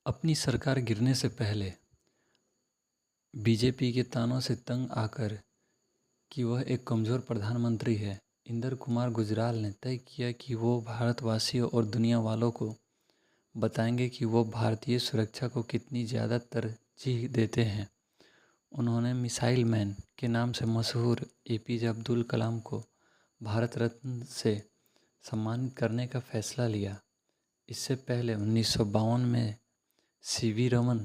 अपनी सरकार गिरने से पहले बीजेपी के तानों से तंग आकर कि वह एक कमज़ोर प्रधानमंत्री है, इंदर कुमार गुजराल ने तय किया कि वो भारतवासियों और दुनिया वालों को बताएंगे कि वो भारतीय सुरक्षा को कितनी ज़्यादा तरजीह देते हैं। उन्होंने मिसाइल मैन के नाम से मशहूर एपीजे अब्दुल कलाम को भारत रत्न से सम्मानित करने का फैसला लिया। इससे पहले 1952 में सीवी रमन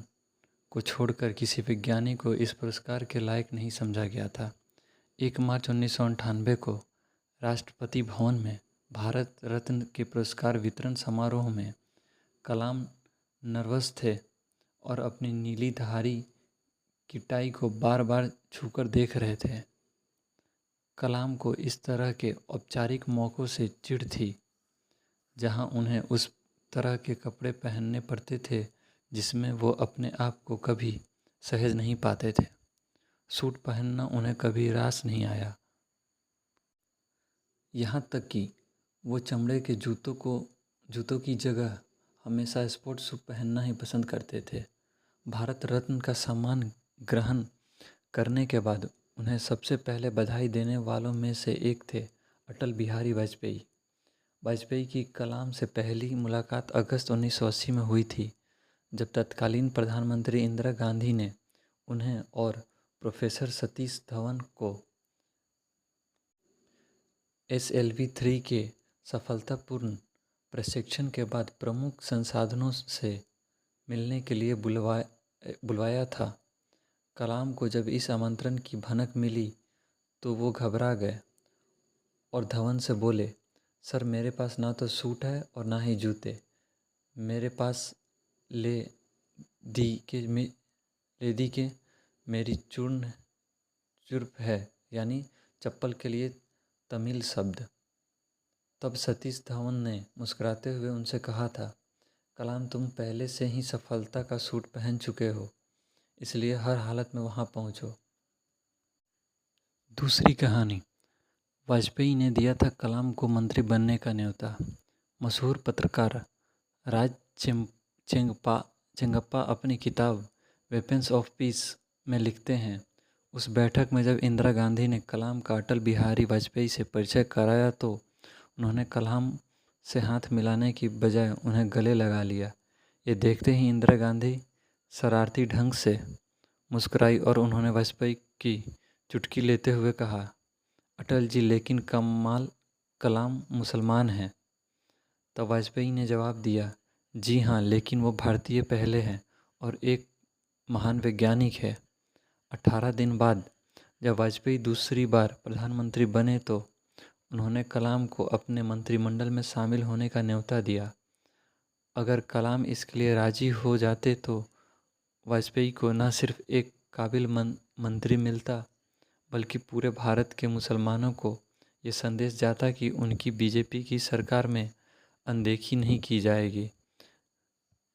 को छोड़कर किसी वैज्ञानिक को इस पुरस्कार के लायक नहीं समझा गया था। 1 मार्च 1998 को राष्ट्रपति भवन में भारत रत्न के पुरस्कार वितरण समारोह में कलाम नर्वस थे और अपनी नीली धारी की टाई को बार बार छूकर देख रहे थे। कलाम को इस तरह के औपचारिक मौक़ों से चिढ़ थी जहां उन्हें उस तरह के कपड़े पहनने पड़ते थे जिसमें वो अपने आप को कभी सहज नहीं पाते थे। सूट पहनना उन्हें कभी रास नहीं आया। यहाँ तक कि वो चमड़े के जूतों की जगह हमेशा स्पोर्ट शू पहनना ही पसंद करते थे। भारत रत्न का सम्मान ग्रहण करने के बाद उन्हें सबसे पहले बधाई देने वालों में से एक थे अटल बिहारी वाजपेयी। वाजपेयी की कलाम से पहली मुलाकात अगस्त 1980 में हुई थी, जब तत्कालीन प्रधानमंत्री इंदिरा गांधी ने उन्हें और प्रोफेसर सतीश धवन को SLV-3 के सफलतापूर्ण प्रशिक्षण के बाद प्रमुख संसाधनों से मिलने के लिए बुलवाया था। कलाम को जब इस आमंत्रण की भनक मिली तो वो घबरा गए और धवन से बोले, सर मेरे पास ना तो सूट है और ना ही जूते, मेरे पास ले दी के मेरी चूर्ण चुर्प है, यानी चप्पल के लिए तमिल शब्द। तब सतीश धवन ने मुस्कुराते हुए उनसे कहा था, कलाम तुम पहले से ही सफलता का सूट पहन चुके हो, इसलिए हर हालत में वहाँ पहुँचो। दूसरी कहानी, वाजपेयी ने दिया था कलाम को मंत्री बनने का न्योता। मशहूर पत्रकार राज चेंगप्पा अपनी किताब वेपन्स ऑफ पीस में लिखते हैं, उस बैठक में जब इंदिरा गांधी ने कलाम का अटल बिहारी वाजपेयी से परिचय कराया तो उन्होंने कलाम से हाथ मिलाने की बजाय उन्हें गले लगा लिया। ये देखते ही इंदिरा गांधी शरारती ढंग से मुस्कुराई और उन्होंने वाजपेयी की चुटकी लेते हुए कहा, अटल जी लेकिन कलाम मुसलमान हैं। तब वाजपेयी ने जवाब दिया, जी हाँ, लेकिन वो भारतीय पहले हैं और एक महान वैज्ञानिक है। 18 दिन बाद जब वाजपेयी दूसरी बार प्रधानमंत्री बने तो उन्होंने कलाम को अपने मंत्रिमंडल में शामिल होने का न्योता दिया। अगर कलाम इसके लिए राजी हो जाते तो वाजपेयी को न सिर्फ एक काबिल मंत्री मिलता, बल्कि पूरे भारत के मुसलमानों को ये संदेश जाता कि उनकी बीजेपी की सरकार में अनदेखी नहीं की जाएगी।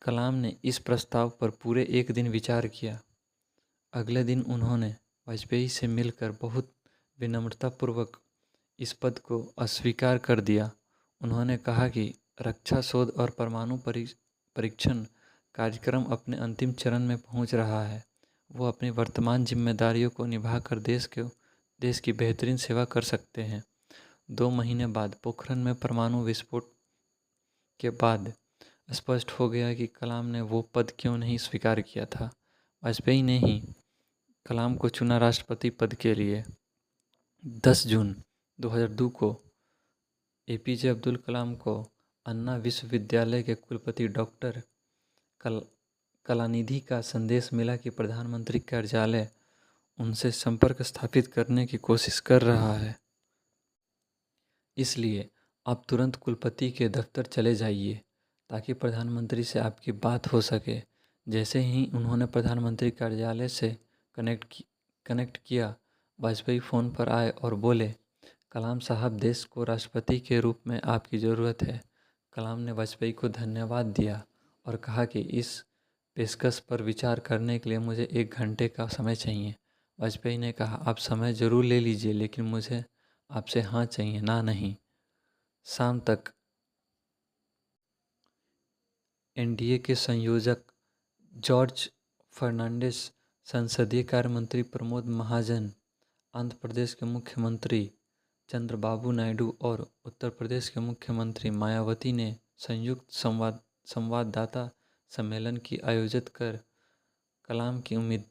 कलाम ने इस प्रस्ताव पर पूरे एक दिन विचार किया। अगले दिन उन्होंने वाजपेयी से मिलकर बहुत विनम्रतापूर्वक इस पद को अस्वीकार कर दिया। उन्होंने कहा कि रक्षा शोध और परमाणु परीक्षण कार्यक्रम अपने अंतिम चरण में पहुंच रहा है। वो अपनी वर्तमान जिम्मेदारियों को निभाकर देश की बेहतरीन सेवा कर सकते हैं। 2 महीने बाद पोखरण में परमाणु विस्फोट के बाद स्पष्ट हो गया कि कलाम ने वो पद क्यों नहीं स्वीकार किया था। वाजपेयी ने ही कलाम को चुना राष्ट्रपति पद के लिए। 10 जून 2002 को एपीजे अब्दुल कलाम को अन्ना विश्वविद्यालय के कुलपति डॉक्टर कलानिधि का संदेश मिला कि प्रधानमंत्री कार्यालय उनसे संपर्क स्थापित करने की कोशिश कर रहा है, इसलिए आप तुरंत कुलपति के दफ्तर चले जाइए ताकि प्रधानमंत्री से आपकी बात हो सके। जैसे ही उन्होंने प्रधानमंत्री कार्यालय से कनेक्ट किया, वाजपेयी फ़ोन पर आए और बोले, कलाम साहब देश को राष्ट्रपति के रूप में आपकी ज़रूरत है। कलाम ने वाजपेयी को धन्यवाद दिया और कहा कि इस पेशकश पर विचार करने के लिए मुझे 1 घंटे का समय चाहिए। वाजपेयी ने कहा, आप समय ज़रूर ले लीजिए, लेकिन मुझे आपसे हाँ चाहिए, ना नहीं। शाम तक एनडीए के संयोजक जॉर्ज फर्नांडिस, संसदीय कार्य मंत्री प्रमोद महाजन, आंध्र प्रदेश के मुख्यमंत्री चंद्रबाबू नायडू और उत्तर प्रदेश के मुख्यमंत्री मायावती ने संयुक्त संवाददाता सम्मेलन की आयोजित कर कलाम की उम्मीदवार